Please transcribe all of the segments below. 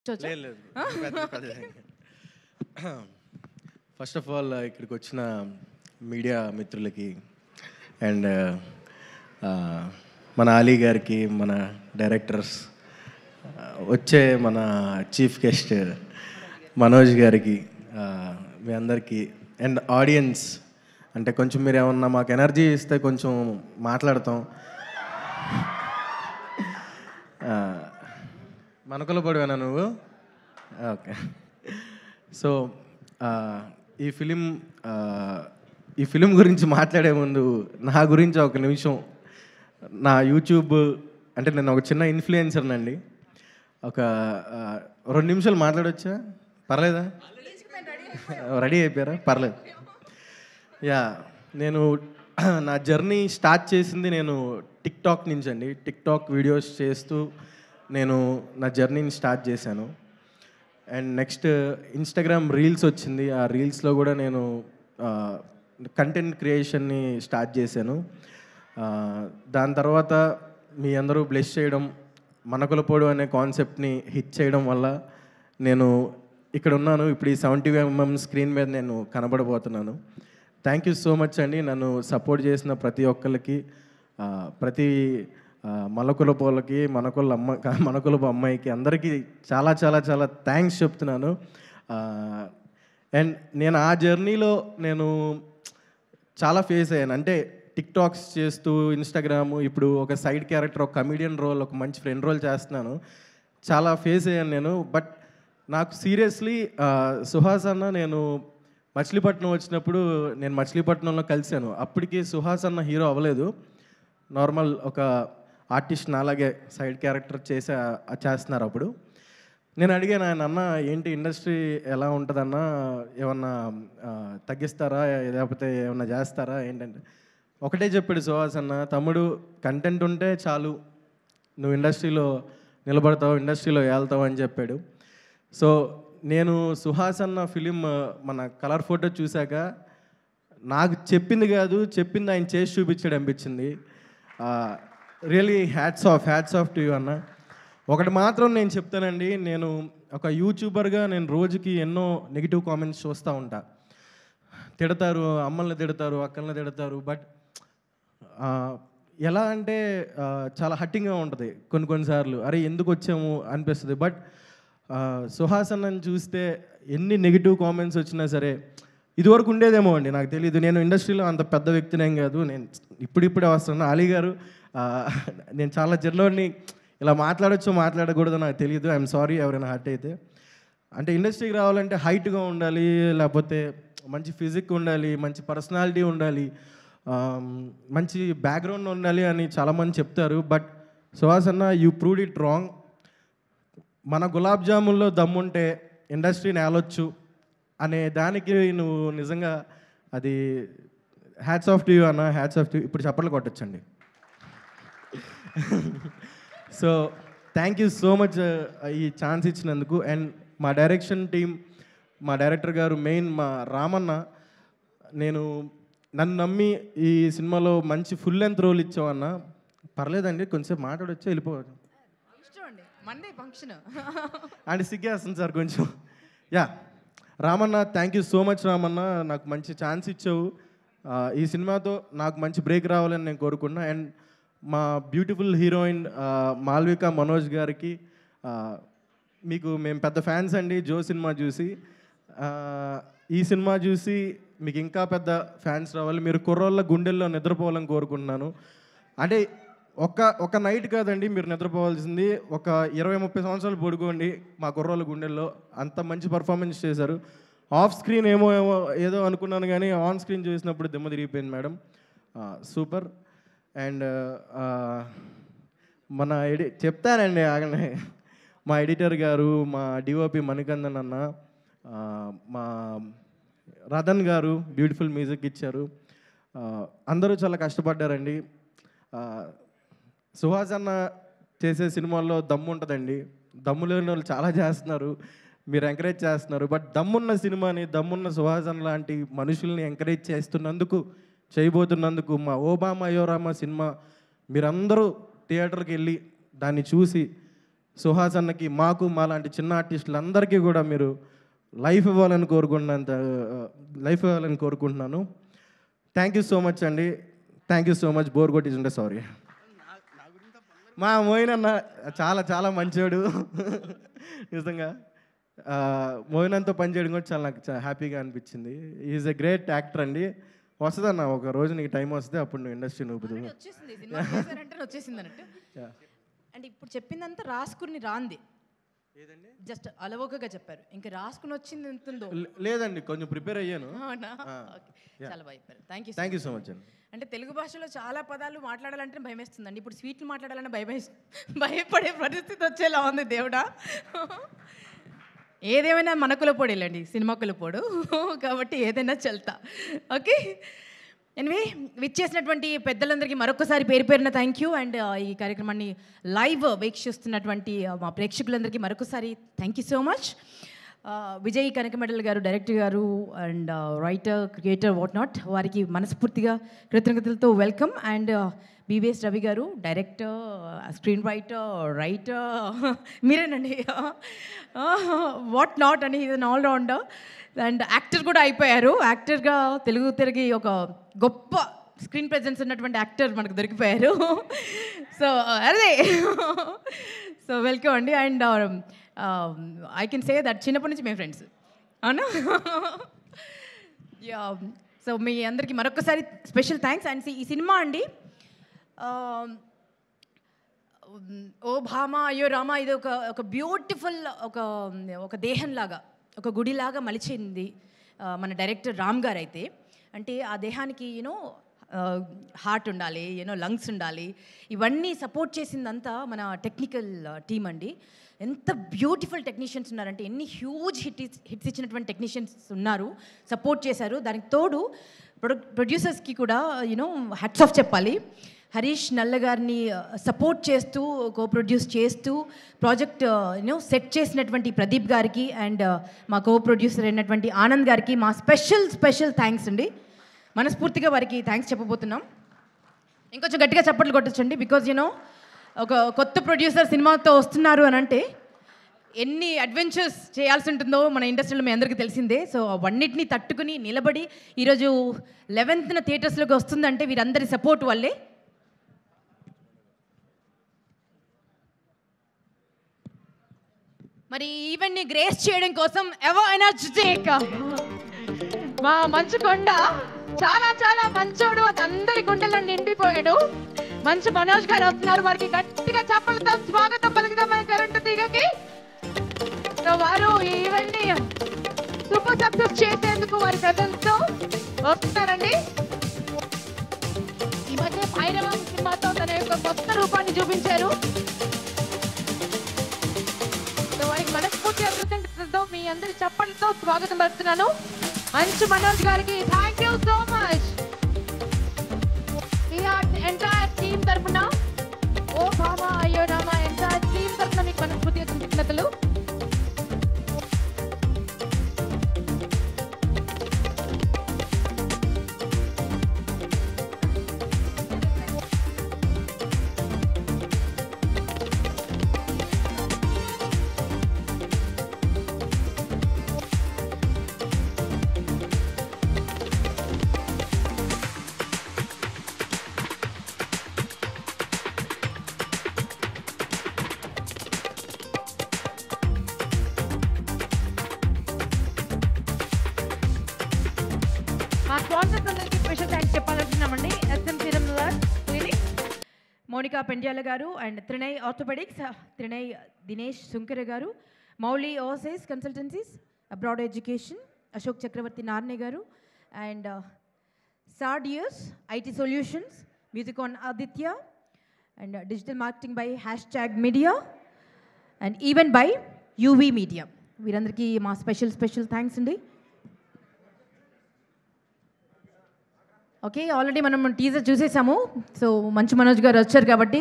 కూర్చోవచ్చా? లేదు first of all ఇక్కడికి వచ్చిన మీడియా మిత్రులకి అండ్ మన అలీ గారికి, మన డైరెక్టర్స్, వచ్చే మన చీఫ్ గెస్ట్ మనోజ్ గారికి, మీ అందరికీ అండ్ ఆడియన్స్. అంటే కొంచెం మీరు ఏమన్నా మాకు ఎనర్జీ ఇస్తే కొంచెం మాట్లాడతాం. మనకులో పడివేనా నువ్వు? ఓకే. సో ఈ ఫిలిం గురించి మాట్లాడే ముందు నా గురించి ఒక నిమిషం, నా యూట్యూబ్ అంటే నేను ఒక చిన్న ఇన్ఫ్లుయెన్సర్నండి. ఒక 2 నిమిషాలు మాట్లాడొచ్చా? పర్లేదా? రెడీ అయిపోయారా? పర్లేదు. యా, నేను నా జర్నీ స్టార్ట్ చేసింది నేను టిక్టాక్ నుంచి అండి. టిక్టాక్ వీడియోస్ చేస్తూ నేను నా జర్నీని స్టార్ట్ చేశాను. అండ్ నెక్స్ట్ ఇన్స్టాగ్రామ్ రీల్స్ వచ్చింది. ఆ రీల్స్లో కూడా నేను కంటెంట్ క్రియేషన్ని స్టార్ట్ చేశాను. దాని తర్వాత మీ అందరూ బ్లెస్ చేయడం, మనకులపోడు అనే కాన్సెప్ట్ని హిట్ చేయడం వల్ల నేను ఇక్కడ ఉన్నాను. ఇప్పుడు ఈ 70mm స్క్రీన్ మీద నేను కనబడబోతున్నాను. థ్యాంక్ యూ సో మచ్ అండి. నన్ను సపోర్ట్ చేసిన ప్రతి ఒక్కరికి, ప్రతి మలకులపోలకి, మనకులపు అమ్మాయికి, అందరికీ చాలా చాలా చాలా థ్యాంక్స్ చెప్తున్నాను. అండ్ నేను ఆ జర్నీలో నేను చాలా ఫేస్ అయ్యాను. అంటే టిక్టాక్స్ చేస్తూ, ఇన్స్టాగ్రాము, ఇప్పుడు ఒక సైడ్ క్యారెక్టర్, ఒక కమీడియన్ రోల్, ఒక మంచి ఫ్రెండ్ రోల్ చేస్తున్నాను. చాలా ఫేస్ అయ్యాను నేను. బట్ నాకు సీరియస్లీ సుహాస్ అన్న, నేను మచిలీపట్నం వచ్చినప్పుడు నేను మచిలీపట్నంలో కలిశాను. అప్పటికి సుహాస్ అన్న హీరో అవ్వలేదు, నార్మల్ ఒక ఆర్టిస్ట్ నాలాగే సైడ్ క్యారెక్టర్ చేస్తున్నారు. అప్పుడు నేను అడిగాను ఆయన, అన్న ఏంటి ఇండస్ట్రీ ఎలా ఉంటుందన్న, ఏమన్నా తగ్గిస్తారా, లేకపోతే ఏమన్నా చేస్తారా ఏంటంటే, ఒకటే చెప్పాడు సుహాస్ అన్న, తమ్ముడు కంటెంట్ ఉంటే చాలు, నువ్వు ఇండస్ట్రీలో నిలబడతావు, ఇండస్ట్రీలో వెళ్తావు అని చెప్పాడు. సో నేను సుహాస్ అన్న ఫిలిం మన కలర్ ఫోటో చూశాక నాకు చెప్పింది కాదు, చెప్పింది ఆయన చేసి చూపించాడు అనిపించింది. Really hats off to you అన్న. ఒకటి మాత్రం నేను చెప్తానండి, నేను ఒక యూట్యూబర్గా నేను రోజుకి ఎన్నో నెగిటివ్ కామెంట్స్ చూస్తూ ఉంటా. తిడతారు, అమ్మల్ని తిడతారు, అక్కల్ని తిడతారు. బట్ ఎలా అంటే చాలా హట్టింగ్గా ఉంటుంది కొన్నిసార్లు. అరే ఎందుకు వచ్చాము అనిపిస్తుంది. బట్ సుహాస్ అన్నని చూస్తే ఎన్ని నెగిటివ్ కామెంట్స్ వచ్చినా సరే, ఇదివరకు ఉండేదేమో అండి, నాకు తెలియదు. నేను ఇండస్ట్రీలో అంత పెద్ద వ్యక్తినేం కాదు, నేను ఇప్పుడిప్పుడే వస్తున్నాను. అలీ గారు, నేను చాలా జర్లోని ఇలా మాట్లాడచ్చో మాట్లాడకూడదో నాకు తెలియదు. ఐఎమ్ సారీ ఎవరైనా హర్ట్ అయితే. అంటే ఇండస్ట్రీకి రావాలంటే హైట్గా ఉండాలి, లేకపోతే మంచి ఫిజిక్ ఉండాలి, మంచి పర్సనాలిటీ ఉండాలి, మంచి బ్యాక్గ్రౌండ్ ఉండాలి అని చాలామంది చెప్తారు. బట్ సుహాస్ అన్న, యూ ప్రూవ్డ్ ఇట్ రాంగ్. మన గులాబ్ జామున్లో దమ్ముంటే ఇండస్ట్రీని ఏలొచ్చు అనే దానికి నువ్వు నిజంగా అది హ్యాట్స్ ఆఫ్ టు యూ అన్న, హ్యాట్స్ ఆఫ్ టు యూ. ఇప్పుడు చప్పట్లు కొట్టచ్చండి. So thank you so much ఈ ఛాన్స్ ఇచ్చినందుకు. అండ్ మా డైరెక్షన్ టీం, మా డైరెక్టర్ గారు, మెయిన్ మా రామన్న, నన్ను నమ్మి ఈ సినిమాలో మంచి ఫుల్ లెంత్ రోల్ ఇచ్చావన్న. పర్లేదండి, కొంచెంసేపు మాట్లాడొచ్చా, వెళ్ళిపోవచ్చు అండ్ సిగ్గేస్తుంది సార్ కొంచెం. Yeah, Ramanna, thank you so much Ramanna, నాకు మంచి ఛాన్స్ ఇచ్చావు. ఈ సినిమాతో నాకు మంచి బ్రేక్ రావాలని నేను కోరుకున్నా. అండ్ మా బ్యూటిఫుల్ హీరోయిన్ మాల్విక మనోజ్ గారికి, మేము పెద్ద ఫ్యాన్స్ అండి. జో సినిమా చూసి, ఈ సినిమా చూసి మీకు ఇంకా పెద్ద ఫ్యాన్స్ రావాలి. మీరు కుర్రోళ్ళ గుండెల్లో నిద్రపోవాలని కోరుకుంటున్నాను. అంటే ఒక నైట్ కాదండి మీరు నిద్రపోవాల్సింది, ఒక 20-30 సంవత్సరాలు పడుకోండి మా కుర్రోళ్ళ గుండెల్లో. అంత మంచి పర్ఫార్మెన్స్ చేశారు. ఆఫ్ స్క్రీన్ ఏదో అనుకున్నాను, కానీ ఆన్ స్క్రీన్ చూసినప్పుడు దిమ్మ తిరిగిపోయింది మేడం. సూపర్. అండ్ చెప్తానండి ఆగనే, మా ఎడిటర్ గారు, మా డిఓపి మణికందన్ అన్న, మా రతన్ గారు బ్యూటిఫుల్ మ్యూజిక్ ఇచ్చారు. అందరూ చాలా కష్టపడ్డారండి. సుహాస్ అన్న చేసే సినిమాల్లో దమ్ము ఉంటుందండి. దమ్ము లేని వాళ్ళు చాలా చేస్తున్నారు, మీరు ఎంకరేజ్ చేస్తున్నారు. బట్ దమ్మున్న సినిమాని, దమ్మున్న సుహాస్ అన్న లాంటి మనుషుల్ని ఎంకరేజ్ చేయబోతున్నందుకు మా ఓబామా అయోరామా సినిమా మీరందరూ థియేటర్కి వెళ్ళి దాన్ని చూసి సుహాస్ అన్నకి, మాకు మాలాంటి చిన్న ఆర్టిస్టులందరికీ కూడా మీరు లైఫ్ ఇవ్వాలని కోరుకుంటున్నాను. థ్యాంక్ యూ సో మచ్ అండి. Thank you so much. Bore కొట్టించుంటే సారీ. మా మోయిన్ అన్న చాలా చాలా మంచోడు నిజంగా. మోయిన్ అన్నతో పనిచేయడం కూడా చాలా నాకు హ్యాపీగా అనిపించింది. ఈజ్ ఎ గ్రేట్ యాక్టర్ అండి. వస్తుందన్న, ఒక రోజు నీకు టైం వస్తే అప్పుడు నువ్వు ఇండస్ట్రీ నూపుదు. వచ్చేసింది అన్నట్టు. అంటే ఇప్పుడు చెప్పిందంతా రాసుకుని రాంది, జస్ట్ అలవోకగా చెప్పారు. ఇంకా రాసుకుని వచ్చింది ఎంత ఉందో లేదండి, కొంచెం ప్రిపేర్ అయ్యాను. చాలా బాగా చెప్పారు. థ్యాంక్ యూ సో మచ్ అండి. అంటే తెలుగు భాషలో చాలా పదాలు మాట్లాడాలంటే భయం వేస్తుందండి. ఇప్పుడు స్వీట్లు మాట్లాడాలంటే భయపడే పరిస్థితి వచ్చేలా ఉంది దేవుడా. ఏదేమైనా మన కులపోడేలండి, సినిమా కులపోడు కాబట్టి ఏదైనా చల్తా. ఓకే, ఎనివే విచ్చేసినటువంటి పెద్దలందరికీ మరొకసారి పేరు పేరున థ్యాంక్ యూ. అండ్ ఈ కార్యక్రమాన్ని లైవ్ వీక్షిస్తున్నటువంటి మా ప్రేక్షకులందరికీ మరొకసారి thank you so much. Vijay Kanakamedala గారు, డైరెక్టర్ గారు and writer, creator, what not, వారికి మనస్ఫూర్తిగా కృతజ్ఞతలతో వెల్కమ్. అండ్ బీవీఎస్ రవి గారు, డైరెక్టర్, స్క్రీన్ రైటర్ మీరేనండి, వాట్ నాట్ అని is an allrounder. And actor కూడా అయిపోయారు. యాక్టర్గా తెలుగు తిరిగి ఒక గొప్ప స్క్రీన్ ప్రెజెన్స్ ఉన్నటువంటి యాక్టర్ మనకు దొరికిపోయారు. సో అదే, సో వెల్కమ్ అండి. And I can say that చిన్నప్పటి నుంచి మేము ఫ్రెండ్స్, అవునా? సో మీ అందరికీ మరొకసారి స్పెషల్ థ్యాంక్స్. అండ్ ఈ సినిమా అండి, ఓ భామా అయ్యో రామా, ఇది ఒక బ్యూటిఫుల్ ఒక దేహంలాగా, ఒక గుడిలాగా మలిచింది మన డైరెక్టర్ రామ్ గారు. అయితే అంటే ఆ దేహానికి హార్ట్ ఉండాలి, లంగ్స్ ఉండాలి, ఇవన్నీ సపోర్ట్ చేసిందంతా మన టెక్నికల్ టీమ్ అండి. ఎంత బ్యూటిఫుల్ టెక్నీషియన్స్ ఉన్నారంటే, ఎన్ని హ్యూజ్ హిట్స్ ఇచ్చినటువంటి టెక్నీషియన్స్ ఉన్నారు, సపోర్ట్ చేశారు. దానికి తోడు ప్రొడ్యూసర్స్కి కూడా హ్యాట్స్ ఆఫ్ చెప్పాలి. హరీష్ నల్ల గారిని సపోర్ట్ చేస్తూ, కో ప్రొడ్యూస్ చేస్తూ ప్రాజెక్ట్ సెట్ చేసినటువంటి ప్రదీప్ గారికి అండ్ మా కో ప్రొడ్యూసర్ అయినటువంటి ఆనంద్ గారికి మా స్పెషల్ థ్యాంక్స్ అండి. మనస్ఫూర్తిగా వారికి థ్యాంక్స్ చెప్పబోతున్నాం. ఇంకొంచెం గట్టిగా చప్పట్లు కొట్టచ్చండి. బికాజ్ ఒక కొత్త ప్రొడ్యూసర్ సినిమాతో వస్తున్నారు అని అంటే ఎన్ని అడ్వెంచర్స్ చేయాల్సి ఉంటుందో మన ఇండస్ట్రీలో మీ అందరికీ తెలిసిందే. సో అవన్నిటిని తట్టుకుని నిలబడి ఈరోజు 11th థియేటర్స్లోకి వస్తుందంటే వీరందరి సపోర్ట్ వల్లే. మరి ఈవెంట్ని గ్రేస్ చేయడం కోసం ఎవరైనా మా మంచు కొండ చాలా చాలా మంచోడు, అందరి గుండెల్లో నిండిపోయాడు. మంచు మనోజ్ గారు వస్తున్నారు, వారికి గట్టిగా చప్పలతో స్వాగతం పలుకుదాం. మన కరెంటు తీగకి వారు ఈ ఈవెంట్ ని సూపర్ సక్సెస్ చేసేందుకు వారి ప్రజలతో వస్తున్నారండి. ఈ మధ్య భైరవం సినిమాతో తన యొక్క కొత్త రూపాన్ని చూపించారు. వారికి మనస్ఫూర్తిగా కృతజ్ఞతలతో మీ అందరి చప్పలతో స్వాగతం పడుతున్నాను. మంచు మనోజ్ గారికి thank you so much. Entire team తరఫున, ఓ భామా అయ్యో రామా ఎంటైర్ టీమ్ తరఫున మీకు మనస్ఫూర్తిగా కృతజ్ఞతలు. మోనికా పెండ్యాల గారు అండ్ త్రినయ్ ఆర్థోపెడిక్స్, త్రినయ్ దినేష్ సుంకర గారు, Mouli overseas consultancies, abroad education, Ashok Chakravarthi Narne గారు అండ్ సాడియస్ IT solutions, music on Aditya and digital marketing by #media and event by UV media. వీరందరికీ మా స్పెషల్ థ్యాంక్స్ అండి. ఓకే, ఆల్రెడీ మనం టీజర్ చూసేసాము. సో మంచు మనోజ్ గారు వచ్చారు కాబట్టి,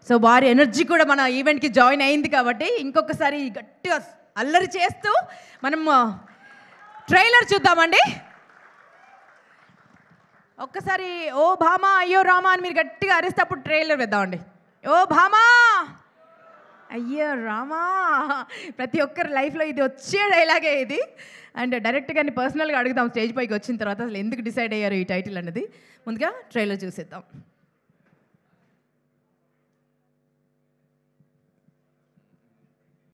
సో వారి ఎనర్జీ కూడా మన ఈవెంట్కి జాయిన్ అయింది కాబట్టి ఇంకొకసారి గట్టిగా అల్లరి చేస్తూ మనం ట్రైలర్ చూద్దామండి. ఒక్కసారి ఓ భామా అయ్యో రామా అని మీరు గట్టిగా అరిస్తే అప్పుడు ట్రైలర్ వేద్దామండి. ఓ భామా అయ్యో రామా, ప్రతి ఒక్కరి లైఫ్లో ఇది వచ్చే డైలాగే ఇది. అండ్ డైరెక్ట్ గారిని పర్సనల్గా అడుగుదాం స్టేజ్ పైకి వచ్చిన తర్వాత అసలు ఎందుకు డిసైడ్ అయ్యారు ఈ టైటిల్ అన్నది. ముందుగా ట్రైలర్ చూసేద్దాం.